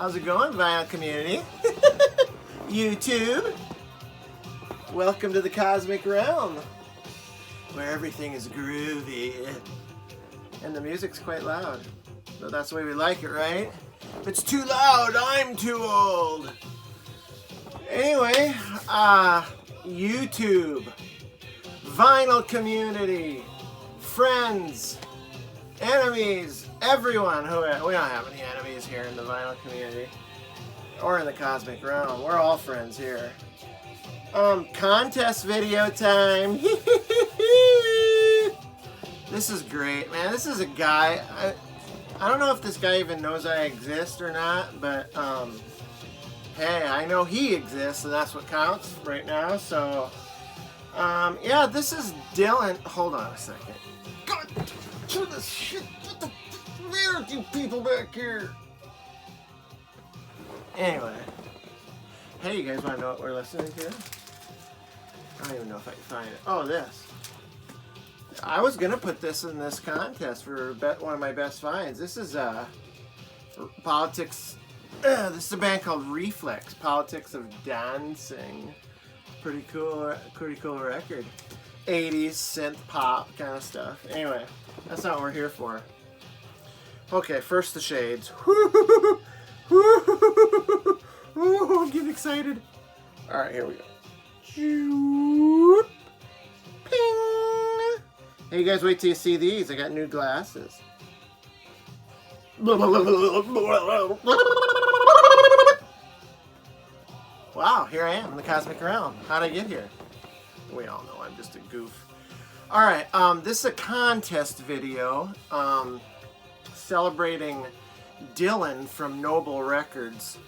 How's it going, Vinyl community? YouTube. Welcome to the cosmic realm, where everything is groovy and the music's quite loud. But that's the way we like it, right? If it's too loud, I'm too old. Anyway, YouTube, vinyl community, friends, enemies, everyone who, we don't have any enemies here in the vinyl community or in the cosmic realm. We're all friends here. Contest video time. This is great, man. This is a guy, I don't know if this guy even knows I exist or not, but hey, I know he exists, and that's what counts right now. So yeah, this is Dillon. Hold on a second. God, turn this shit. What the matter with you people back here? Anyway, hey, you guys want to know what we're listening to? I don't even know if I can find it. Oh, this. I was gonna put this in this contest for one of my best finds. This is Politics. This is a band called Reflex. Politics of Dancing. Pretty cool record. 80s synth pop kind of stuff. Anyway, that's not what we're here for. Okay, first the shades. Ooh, I'm getting excited. All right, here we go. Ping. Hey, you guys, wait till you see these. I got new glasses. Wow, here I am in the cosmic realm. How'd I get here? We all know I'm just a goof. All right, this is a contest video celebrating Dillon from Noble Records.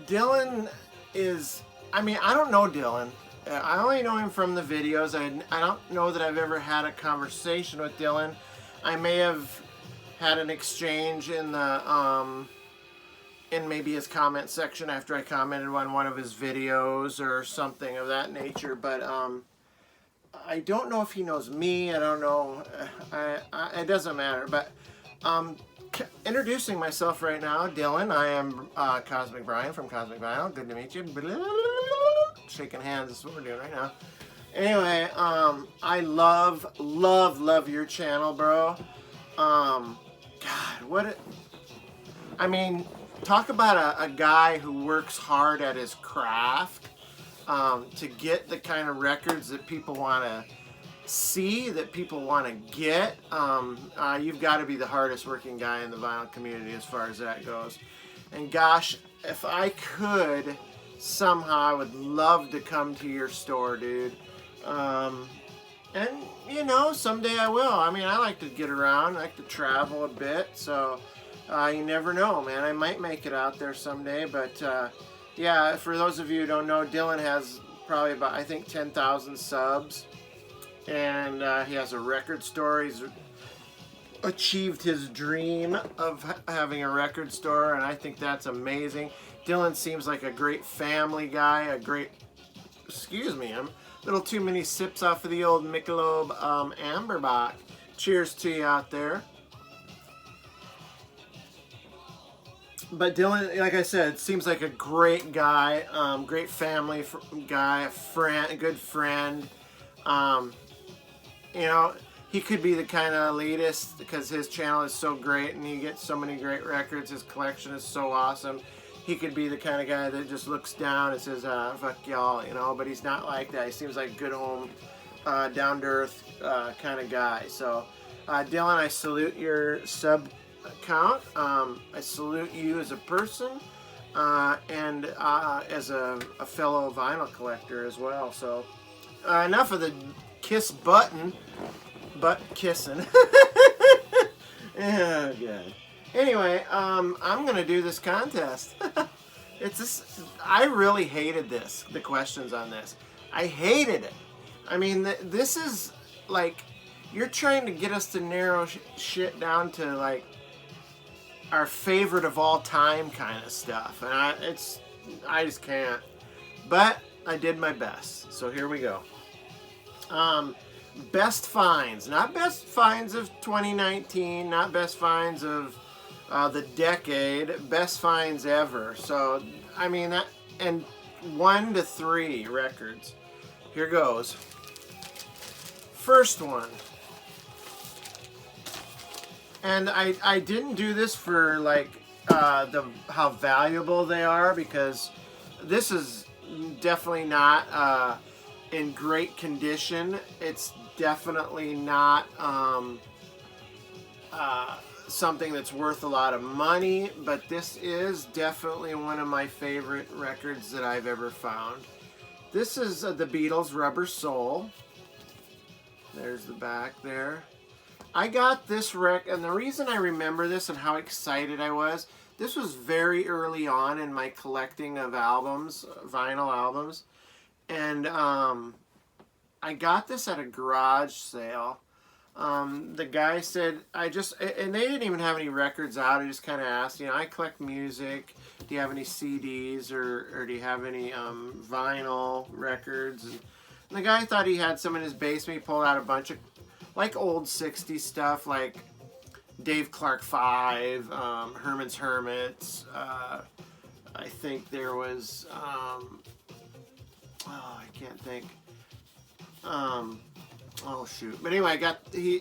Dillon is, I mean, I don't know Dillon. I only know him from the videos. I don't know that I've ever had a conversation with Dillon. I may have had an exchange in the in maybe his comment section after I commented on one of his videos or something of that nature, but I don't know if he knows me. I don't know. It doesn't matter. But introducing myself right now, Dillon. I am Cosmic Brian from Cosmic Vinyl. Good to meet you. Shaking hands is what we're doing right now. Anyway, I love your channel, bro. God, I mean, talk about a guy who works hard at his craft to get the kind of records that people want to see, that people want to get. You've got to be the hardest working guy in the vinyl community as far as that goes. And gosh, if I could somehow, I would love to come to your store, dude. And you know, someday I will. I mean, I like to get around, I like to travel a bit, so you never know, man. I might make it out there someday. But yeah, for those of you who don't know, Dillon has probably about, I think, 10,000 subs, and he has a record store. He's achieved his dream of having a record store, and I think that's amazing. Dillon seems like a great family guy, a great, excuse me, I'm a little too many sips off of the old Michelob Amberbach. Cheers to you out there. But Dillon, like I said, seems like a great guy, great family guy, a friend, a good friend. You know, he could be the kind of elitist because his channel is so great and he gets so many great records. His collection is so awesome. He could be the kind of guy that just looks down and says, fuck y'all, you know, but he's not like that. He seems like a good home, down-to-earth kind of guy. So, Dillon, I salute your sub count. I salute you as a person and as a fellow vinyl collector as well. So, enough of the kiss button. Butt kissing. Oh, God. Anyway, I'm gonna do this contest. I really hated the questions on this. I hated it. I mean, this is like, you're trying to get us to narrow shit down to like our favorite of all time kind of stuff, and I just can't. But I did my best, so here we go. Best finds, not best finds of 2019, not best finds of the decade, best finds ever. So, I mean, that, and 1 to 3 records. Here goes. First one. And I didn't do this for like how valuable they are, because this is definitely not in great condition. It's definitely not something that's worth a lot of money, but this is definitely one of my favorite records that I've ever found. This is the Beatles' Rubber Soul. There's the back there. I got this and the reason I remember this and how excited I was, this was very early on in my collecting of albums, vinyl albums, and I got this at a garage sale. The guy said, and they didn't even have any records out. I just kind of asked, you know, I collect music. Do you have any CDs or do you have any vinyl records? And the guy thought he had some in his basement. He pulled out a bunch of like old 60s stuff, like Dave Clark 5, Herman's Hermits. I think there was, I can't think. Oh shoot! But anyway, I got he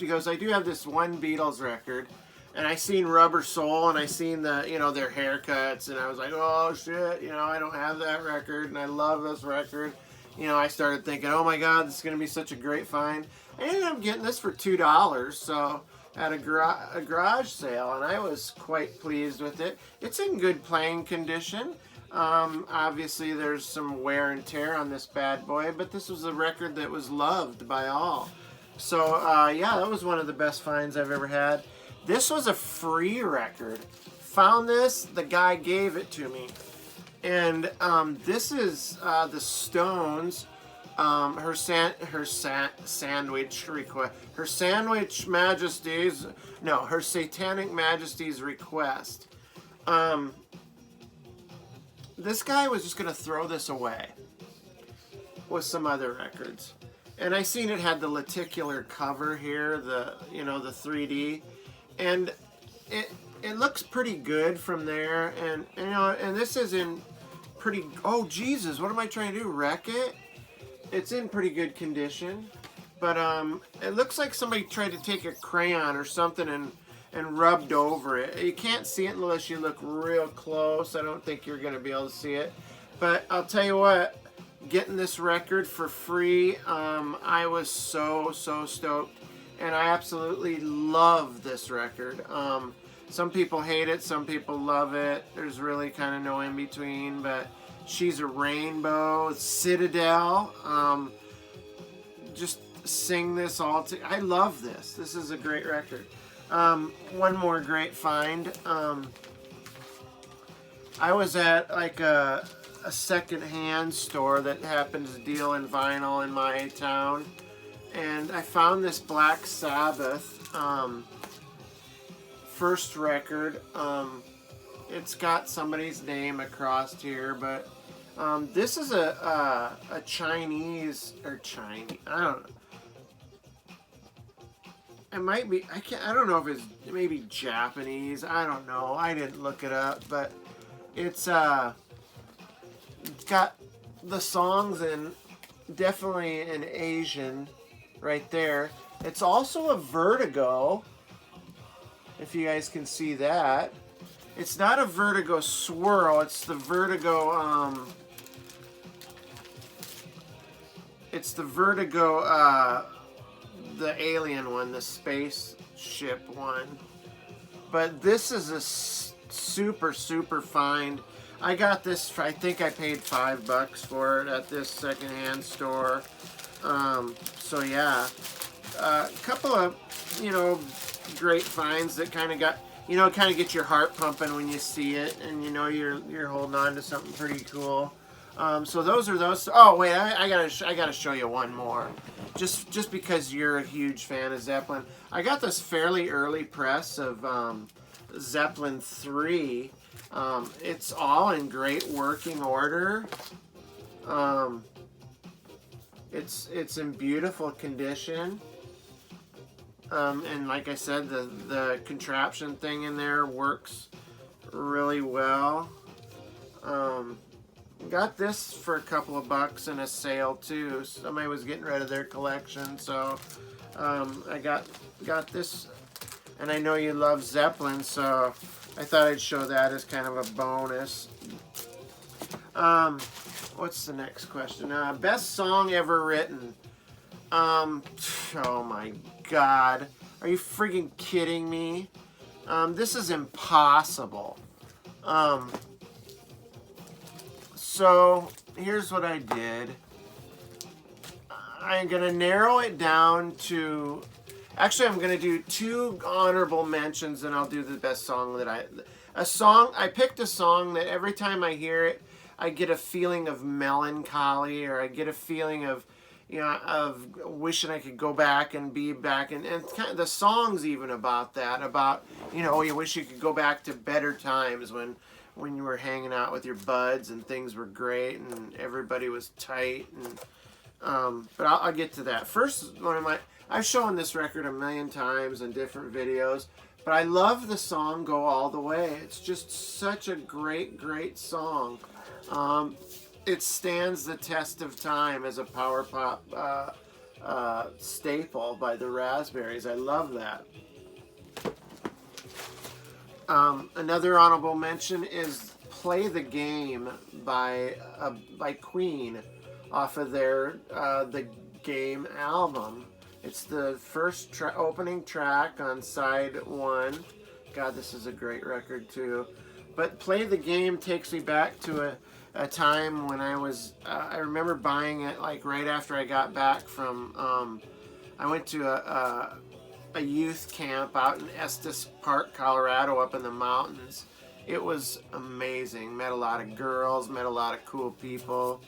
goes, I do have this one Beatles record, and I seen Rubber Soul, and I seen the, you know, their haircuts, and I was like, oh shit, you know, I don't have that record, and I love this record. You know, I started thinking, oh my God, this is gonna be such a great find. I ended up getting this for $2, so at a garage sale, and I was quite pleased with it. It's in good playing condition. Obviously there's some wear and tear on this bad boy, but this was a record that was loved by all. So, yeah, that was one of the best finds I've ever had. This was a free record. Found this, the guy gave it to me. And, this is, the Stones, her Satanic Majesty's Request. This guy was just going to throw this away with some other records. And I seen it had the lenticular cover here, the 3D. And it looks pretty good from there. And you know, and this is in pretty, oh Jesus, what am I trying to do? Wreck it? It's in pretty good condition. But it looks like somebody tried to take a crayon or something and rubbed over it. You can't see it unless you look real close. I don't think you're going to be able to see it. But I'll tell you what, getting this record for free, I was so stoked. And I absolutely love this record. Some people hate it, some people love it. There's really kind of no in between. But She's a Rainbow, Citadel, just sing this all together. I love this. This is a great record. One more great find. I was at like a second-hand store that happens to deal in vinyl in my town, and I found this Black Sabbath first record. It's got somebody's name across here, but this is a Chinese or Chinese. I don't know. It might be. I don't know if it's maybe Japanese. I don't know. I didn't look it up, but it's got the songs in definitely in Asian right there. It's also a Vertigo, if you guys can see that. It's not a Vertigo swirl, it's the Vertigo, it's the Vertigo, the alien one, the spaceship one. But this is a super, super find. I got this, I think I paid $5 for it at this secondhand store. So yeah, a couple of, you know, great finds that kind of got, you know, kind of get your heart pumping when you see it, and you know you're holding on to something pretty cool. So those are those. Oh wait, I gotta show you one more, just because you're a huge fan of Zeppelin. I got this fairly early press of Zeppelin 3. It's all in great working order. It's in beautiful condition. And like I said, the contraption thing in there works really well. Got this for a couple of bucks in a sale too. Somebody was getting rid of their collection, so I got this. And I know you love Zeppelin, so I thought I'd show that as kind of a bonus. What's the next question? Best song ever written. Oh my God. Are you freaking kidding me? This is impossible. So here's what I did. I'm gonna narrow it down to, actually I'm gonna do 2 honorable mentions, and I'll do the best song that I picked a song that every time I hear it, I get a feeling of melancholy, or I get a feeling of, you know, of wishing I could go back and be back, and kind of the song's even about that, about, you know, you wish you could go back to better times when you were hanging out with your buds and things were great and everybody was tight. And but I'll get to that. First, I've shown this record a million times in different videos, but I love the song "Go All the Way." It's just such a great, great song. It stands the test of time as a power pop staple by the Raspberries. I love that. Another honorable mention is "Play the Game" by Queen, off of their The Game album. It's the first opening track on side 1. God, this is a great record too. But "Play the Game" takes me back to a time when I remember buying it like right after I got back from, I went to a youth camp out in Estes Park, Colorado, up in the mountains. It was amazing. Met a lot of girls, met a lot of cool people.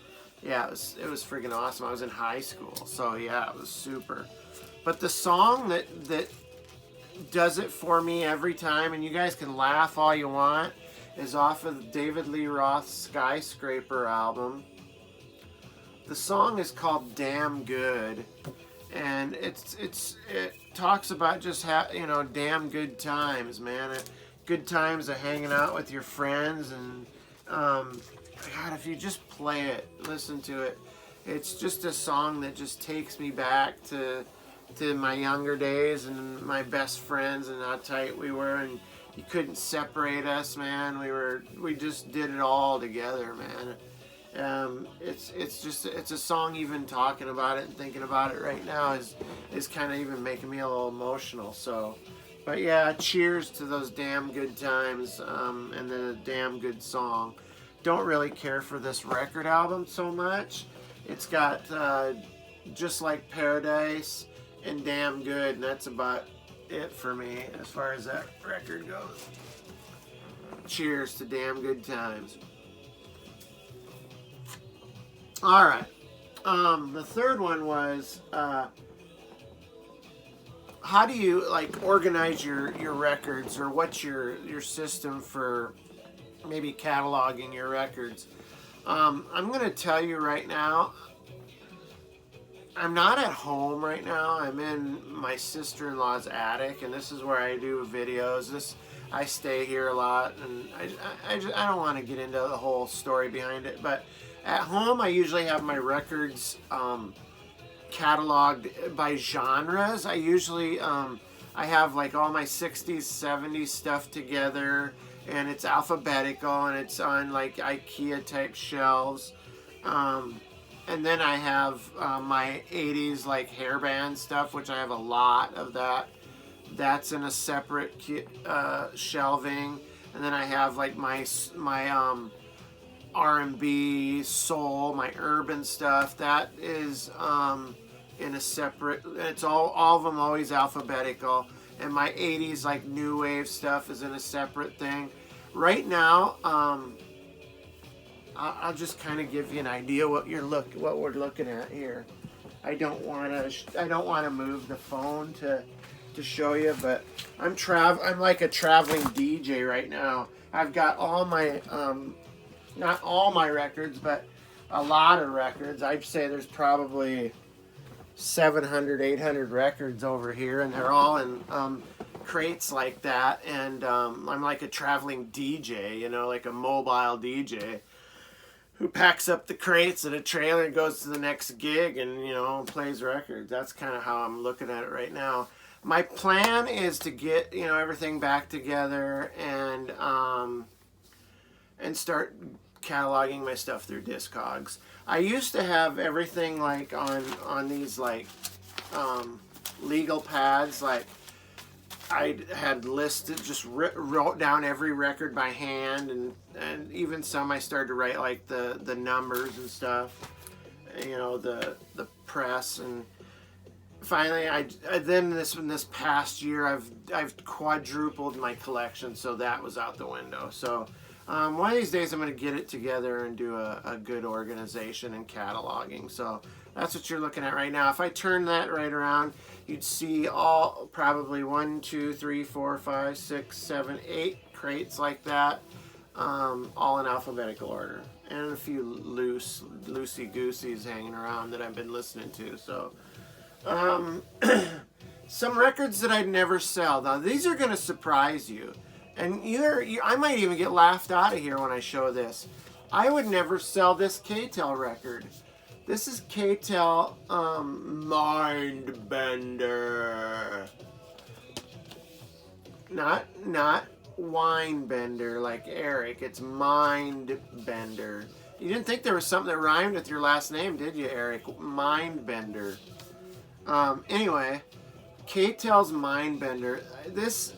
Yeah, it was freaking awesome. I was in high school, so yeah, it was super. But the song that does it for me every time, and you guys can laugh all you want, is off of David Lee Roth's Skyscraper album. The song is called "Damn Good," and it talks about just you know, damn good times, man. Good times of hanging out with your friends, and God, if you just play it, listen to it, it's just a song that just takes me back to my younger days and my best friends and how tight we were, and you couldn't separate us, man. We just did it all together, man. It's a song. Even talking about it and thinking about it right now is kind of even making me a little emotional. So, but yeah, cheers to those damn good times, and then a damn good song. Don't really care for this record album so much. It's got Just Like Paradise and Damn Good, and that's about it for me as far as that record goes. Cheers to damn good times. All right. The third one was how do you like organize your records, or what's your system for maybe cataloging your records? I'm going to tell you right now, I'm not at home right now. I'm in my sister-in-law's attic, and this is where I do videos. I stay here a lot, and I don't want to get into the whole story behind it, but at home I usually have my records cataloged by genres. I usually I have like all my 60s, 70s stuff together, and it's alphabetical, and it's on like IKEA type shelves. And then I have my 80s like hairband stuff, which I have a lot of that. That's in a separate shelving. And then I have like my R&B, soul, my urban stuff. That is in a separate. It's all of them always alphabetical. And my 80s like new wave stuff is in a separate thing. Right now, I'll just kind of give you an idea what we're looking at here. I don't want to move the phone to show you, but I'm like a traveling DJ right now. I've got all my not all my records, but a lot of records. I'd say there's probably 700, 800 records over here, and they're all in crates like that. And I'm like a traveling DJ, you know, like a mobile DJ who packs up the crates in a trailer and goes to the next gig and, you know, plays records. That's kind of how I'm looking at it right now. My plan is to get, you know, everything back together and start cataloging my stuff through Discogs. I used to have everything like on these like legal pads. Like I had listed, just wrote down every record by hand, and even some I started to write like the numbers and stuff. You know, the press. And finally, I then this past year I've quadrupled my collection, so that was out the window. So one of these days I'm going to get it together and do a good organization and cataloging. So that's what you're looking at right now. If I turn that right around, you'd see all probably 1, 2, 3, 4, 5, 6, 7, 8 crates like that, all in alphabetical order, and a few loosey-gooseys hanging around that I've been listening to. So some records that I'd never sell. Now these are going to surprise you, and I might even get laughed out of here when I show this. I would never sell this K-Tel record. This is K-Tel Mindbender. Not Winebender like Eric. It's Mindbender. You didn't think there was something that rhymed with your last name, did you, Eric? Mindbender. Anyway, K-Tel's Mindbender. There's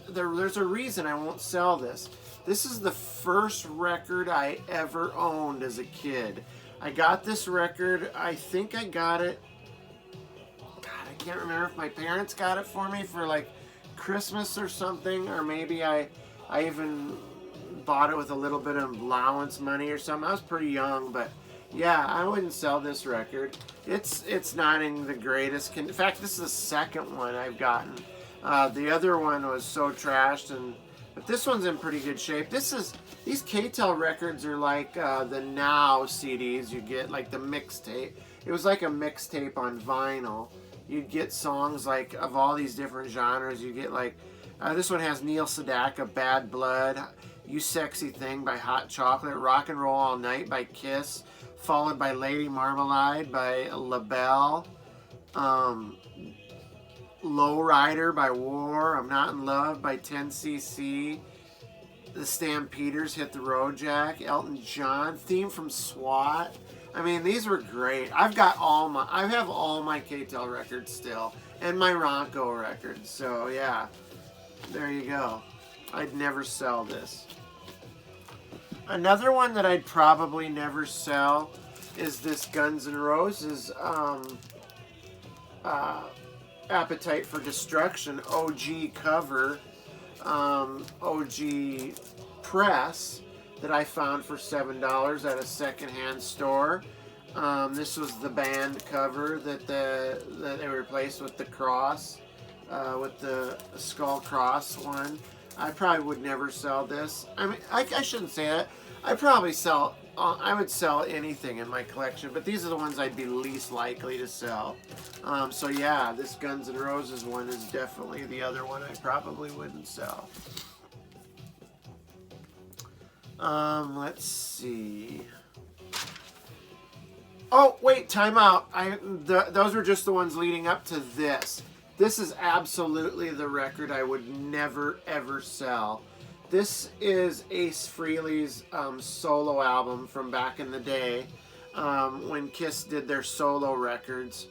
a reason I won't sell this. This is the first record I ever owned as a kid. I got this record, I think I got it, God, I can't remember if my parents got it for me for like Christmas or something, or maybe I even bought it with a little bit of allowance money or something. I was pretty young, but yeah, I wouldn't sell this record. It's not in the greatest in fact, this is the second one I've gotten. The other one was so trashed, but this one's in pretty good shape. These K-Tel records are like the Now CDs you get, like the mixtape. It was like a mixtape on vinyl. You'd get songs like of all these different genres. You get like, this one has Neil Sedaka, Bad Blood, You Sexy Thing by Hot Chocolate, Rock and Roll All Night by Kiss, followed by Lady Marmalade by LaBelle, Lowrider by War, I'm Not in Love by 10cc, The Stampeders, Hit the Road Jack, Elton John, theme from SWAT. I mean, these were great. I have all my K-Tel records still, and my Ronco records. So yeah, there you go. I'd never sell this. Another one that I'd probably never sell is this Guns N' Roses Appetite for Destruction OG cover, OG press that I found for $7 at a secondhand store. This was the band cover that they replaced with the cross, with the skull cross one. I probably would never sell this. I mean, I shouldn't say that. I would sell anything in my collection, but these are the ones I'd be least likely to sell. So yeah, this Guns N' Roses one is definitely the other one I probably wouldn't sell. Let's see. Oh, wait, time out. Those were just the ones leading up to this. This is absolutely the record I would never, ever sell. This is Ace Frehley's solo album from back in the day when Kiss did their solo records.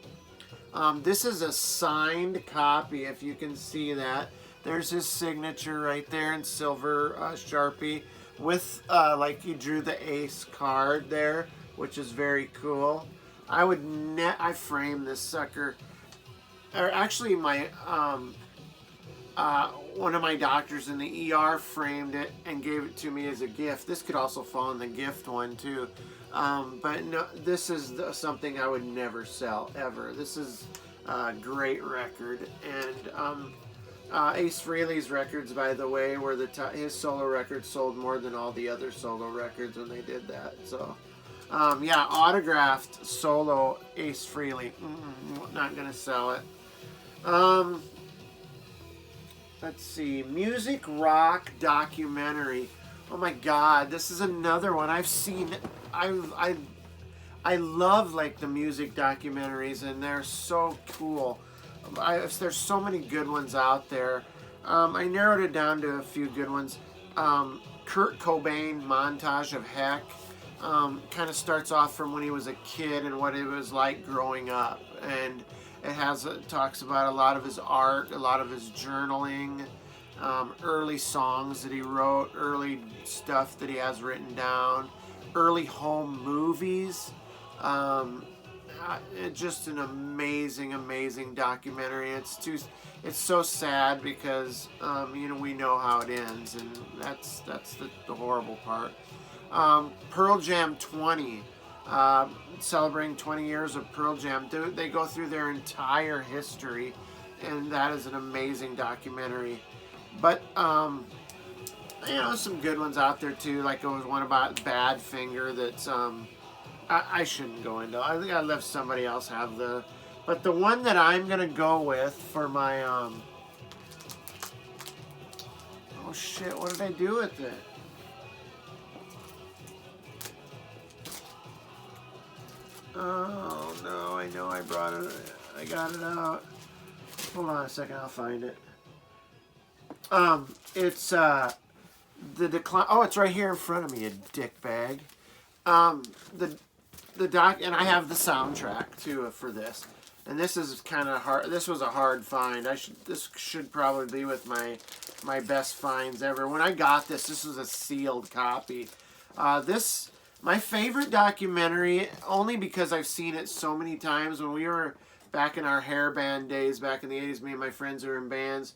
This is a signed copy, if you can see that. There's his signature right there in silver Sharpie with, like he drew the Ace card there, which is very cool. I framed this sucker. Or actually, my one of my doctors in the ER framed it and gave it to me as a gift. This could also fall in the gift one too. But no, this is something I would never sell ever. This is a great record, and Ace Frehley's records, by the way, were his solo records sold more than all the other solo records when they did that. So, yeah, autographed solo Ace Frehley. Not gonna sell it. Let's see, music rock documentary. Oh my God, this is another one I've seen. I love like the music documentaries, and they're so cool. There's so many good ones out there. I narrowed it down to a few good ones. Kurt Cobain montage of Heck kind of starts off from when he was a kid and what it was like growing up, and it talks about a lot of his art, a lot of his journaling, early songs that he wrote, early stuff that he has written down, early home movies. Just an amazing, amazing documentary. It's so sad because we know how it ends, and that's the horrible part. Pearl Jam 20, celebrating 20 years of Pearl Jam. They go through their entire history, and that is an amazing documentary. But some good ones out there too. Like there was one about Badfinger that's I shouldn't go into. I think I let somebody else have the. But the one that I'm gonna go with for my oh shit! What did I do with it? Oh no! I know I brought it. I got it out. Hold on a second. I'll find it. It's the decline. Oh, it's right here in front of me. You dickbag. The doc, and I have the soundtrack too for this. And this is kind of hard. This was a hard find. This should probably be with my best finds ever. When I got this was a sealed copy. My favorite documentary, only because I've seen it so many times. When we were back in our hair band days, back in the 80s, me and my friends who were in bands,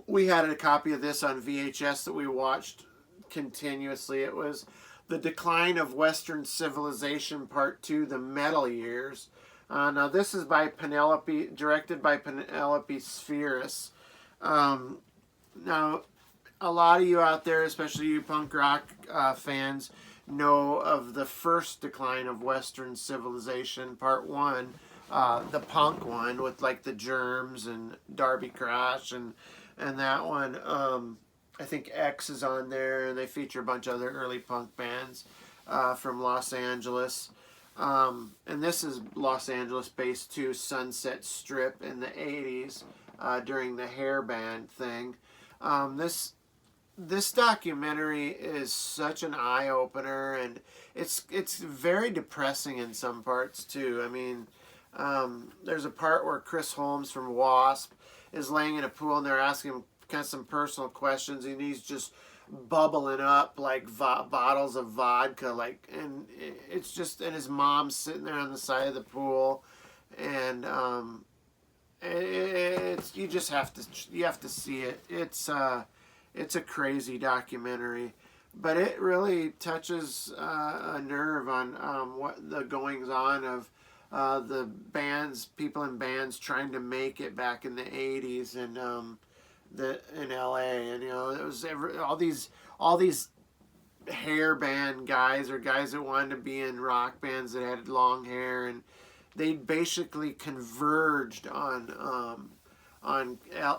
we had a copy of this on VHS that we watched continuously. It was The Decline of Western Civilization Part 2, The Metal Years. Now this is directed by Penelope Spheris. Now, a lot of you out there, especially you punk rock fans, know of the first Decline of Western Civilization, Part 1, the punk one with like the Germs and Darby Crash and that one. I think X is on there, and they feature a bunch of other early punk bands from Los Angeles. And this is Los Angeles based too, Sunset Strip in the 80s during the hair band thing. This documentary is such an eye-opener, and it's very depressing in some parts too. I mean, there's a part where Chris Holmes from Wasp is laying in a pool, and they're asking him kind of some personal questions, and he's just bubbling up like bottles of vodka, and it's just, and his mom's sitting there on the side of the pool, and you have to see it. It's a crazy documentary, but it really touches a nerve on what the goings on of the people in bands trying to make it back in the 80s and in LA, and it was all these hair band guys or guys that wanted to be in rock bands that had long hair, and they basically converged on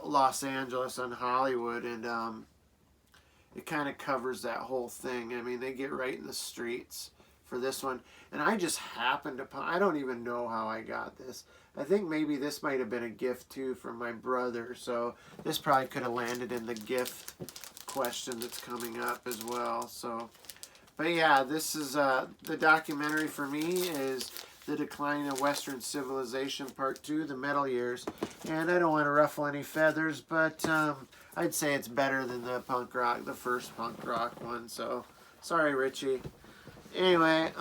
Los Angeles, on Hollywood, and it kind of covers that whole thing. I mean, they get right in the streets for this one. And I just happened upon, I don't even know how I got this. I think maybe this might have been a gift too from my brother. So this probably could have landed in the gift question that's coming up as well. So, but yeah, this is the documentary for me is The Decline of Western Civilization Part 2, The Metal Years. And I don't want to ruffle any feathers, but I'd say it's better than the punk rock, the first punk rock one. So sorry, Richie. Anyway,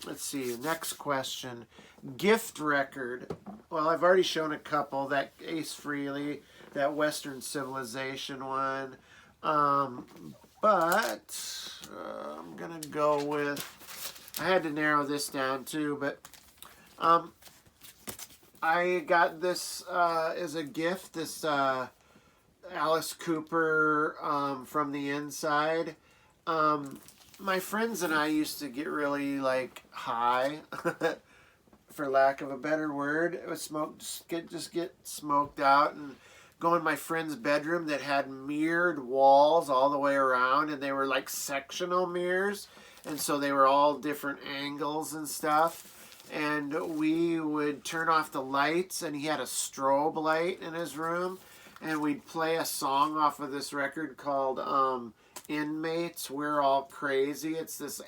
let's see. Next question. Gift record. Well, I've already shown a couple. That Ace Frehley, that Western Civilization one. But I'm going to go with, I had to narrow this down too, but I got this as a gift, this Alice Cooper From the Inside. My friends and I used to get really like high, for lack of a better word. It was just get smoked out and go in my friend's bedroom that had mirrored walls all the way around, and they were like sectional mirrors, and so they were all different angles and stuff. And we would turn off the lights, and he had a strobe light in his room, and we'd play a song off of this record called Inmates, We're All Crazy. It's this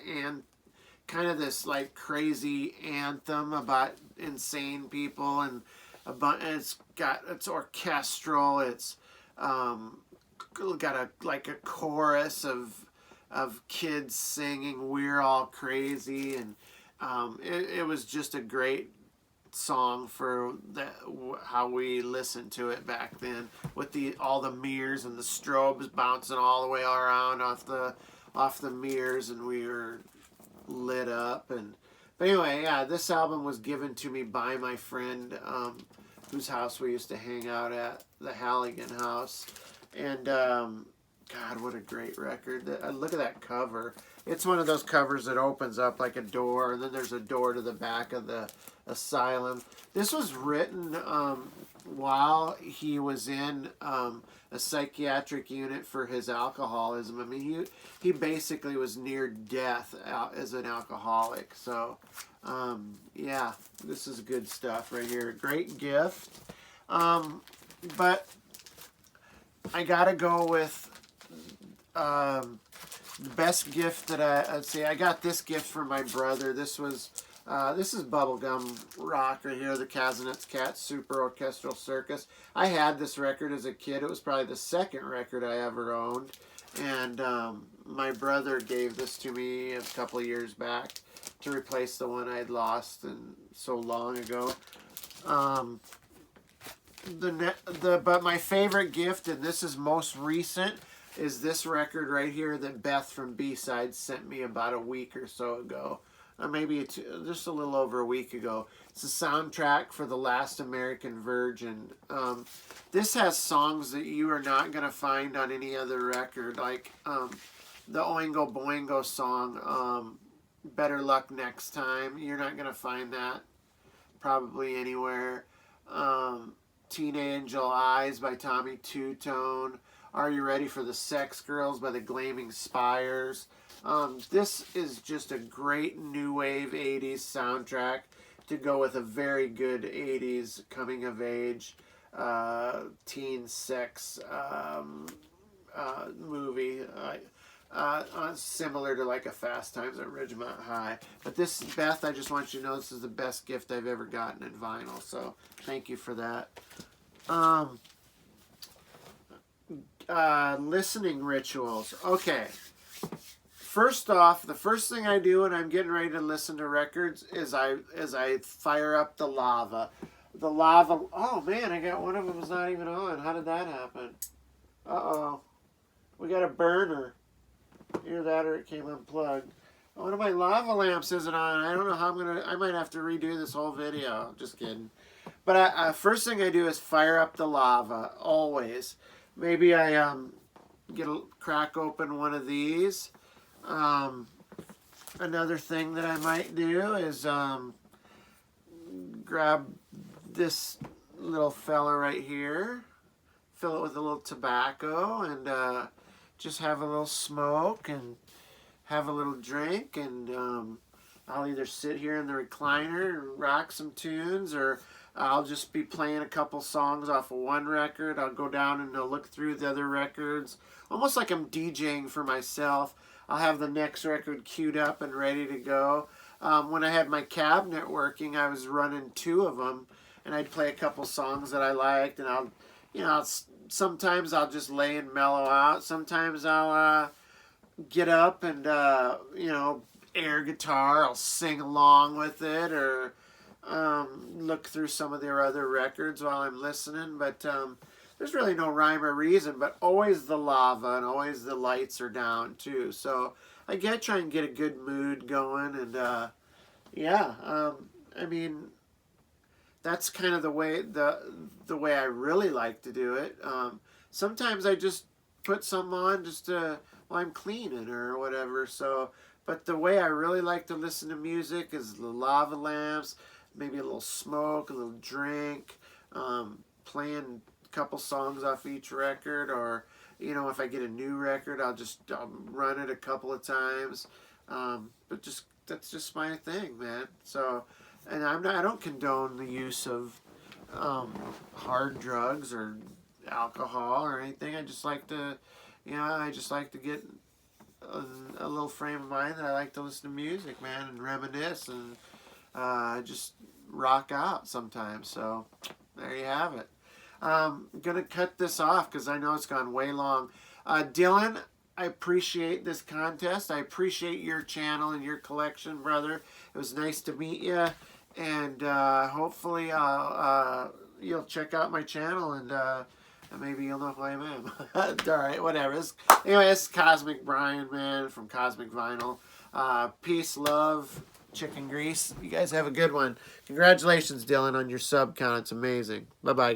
kind of this like crazy anthem about insane people, and it's orchestral. It's got a chorus of kids singing "We're All Crazy," and it was just a great song for how we listened to it back then, with all the mirrors and the strobes bouncing all the way around off the mirrors, and we were lit up. But anyway, yeah, this album was given to me by my friend whose house we used to hang out at, the Halligan house. And God, what a great record. Look at that cover. It's one of those covers that opens up like a door, and then there's a door to the back of the asylum. This was written while he was in a psychiatric unit for his alcoholism. I mean, he basically was near death as an alcoholic. So, yeah, this is good stuff right here. Great gift. But I gotta go with the best gift that let's see, I got this gift from my brother. This is Bubblegum Rock right here, the Kazinet's Cat Super Orchestral Circus. I had this record as a kid. It was probably the second record I ever owned. And my brother gave this to me a couple of years back to replace the one I'd lost so long ago. But my favorite gift, and this is most recent, is this record right here that Beth from B-Sides sent me about a week or so ago. Maybe just a little over a week ago. It's a soundtrack for The Last American Virgin. This has songs that you are not going to find on any other record, like the Oingo Boingo song, Better Luck Next Time. You're not going to find that probably anywhere. Teen Angel Eyes by Tommy Two-Tone. Are You Ready for the Sex Girls by the Gleaming Spires. This is just a great new wave 80s soundtrack to go with a very good 80s coming of age teen sex movie, similar to like a Fast Times at Ridgemont High. But this, Beth, I just want you to know this is the best gift I've ever gotten in vinyl, so thank you for that. Listening rituals. Okay. First off, the first thing I do when I'm getting ready to listen to records is I fire up the lava. The lava. Oh man, I got one of them was not even on. How did that happen? Uh-oh. We got a burner. Either that or it came unplugged. One of my lava lamps isn't on. I don't know how I might have to redo this whole video. Just kidding. But first thing I do is fire up the lava, always. Maybe I crack open one of these. Another thing that I might do is grab this little fella right here, fill it with a little tobacco, and just have a little smoke and have a little drink, and I'll either sit here in the recliner and rock some tunes, or I'll just be playing a couple songs off of one record. I'll go down and I'll look through the other records, almost like I'm DJing for myself. I'll have the next record queued up and ready to go. When I had my cabinet working, I was running 2 of them, and I'd play a couple songs that I liked, and sometimes I'll just lay and mellow out. Sometimes I'll get up and, air guitar. I'll sing along with it, or look through some of their other records while I'm listening. But there's really no rhyme or reason, but always the lava and always the lights are down too. So I try and get a good mood going, and I mean, that's kind of the way I really like to do it. Sometimes I just put some on just while I'm cleaning or whatever. So, but the way I really like to listen to music is the lava lamps, maybe a little smoke, a little drink, playing a couple songs off each record, or if I get a new record, I'll run it a couple of times. But that's just my thing, man. So, and I don't condone the use of hard drugs or alcohol or anything. I just like to, get a little frame of mind that I like to listen to music, man, and reminisce, and just rock out sometimes. So there you have it. I'm gonna cut this off because I know it's gone way long. Dillon, I appreciate this contest. I appreciate your channel and your collection, brother. It was nice to meet you, and hopefully you'll check out my channel, and maybe you'll know who I am. All right, whatever. Anyway, this is Cosmic Brian, man, from Cosmic Vinyl. Peace, love, chicken grease. You guys have a good one. Congratulations, Dillon, on your sub count. It's amazing. Bye-bye.